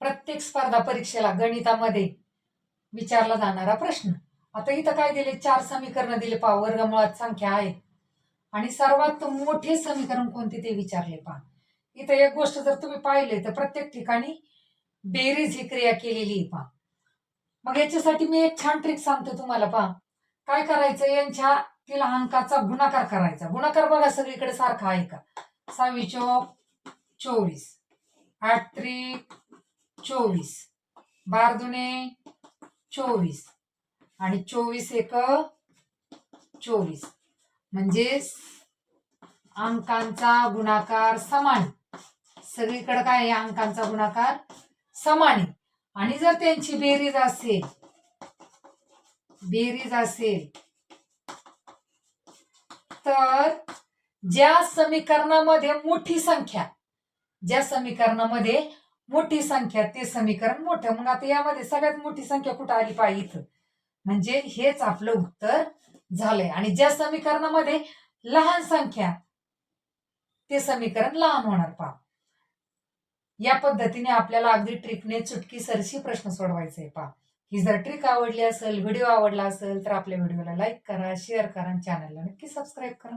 प्रत्येक स्पर्धा परीक्षेला गणितामध्ये विचारला जाणारा प्रश्न. आता इथं काय दिले, 4 समीकरण दिले पहा, वर्गमुळात संख्या आहे आणि सर्वात मोठे समीकरण कोणते ते विचारले पहा. इथं एक गोष्ट जर तुम्ही पाहिले तर प्रत्येक ठिकाणी बेरीज ही क्रिया केलेली आहे पहा. मग याच्यासाठी मी एक छान ट्रिक सांगते तुम्हाला पहा. काय करायचं, यांच्यातील अंकाचा गुणाकार करायचा. गुणाकार बघा सगळीकडे सारखा आहे का, 6 चौक 24, 8 त्रिक 24, 12 दुणे 24 आणि 24 एक 24, म्हणजे अंकांचा गुणाकार समान. सगळीकडे काय आहे, अंकांचा गुणाकार समान. आणि जर त्यांची बेरीज असेल तर ज्या समीकरणामध्ये मोठी संख्या ते समीकरण मोठं. मग आता यामध्ये सगळ्यात मोठी संख्या कुठं आली पाहिजे, इथं. म्हणजे हेच आपलं उत्तर झालंय. आणि ज्या समीकरणामध्ये लहान संख्या ते समीकरण लहान होणार पहा. या पद्धतीने आपल्याला अगदी ट्रिकने चुटकी सरशी प्रश्न सोडवायचे पहा. ही जर ट्रिक आवडली असेल, व्हिडिओ आवडला असेल तर आपल्या व्हिडिओला लाईक करा, शेअर करा, चॅनलला नक्की सबस्क्राईब करा.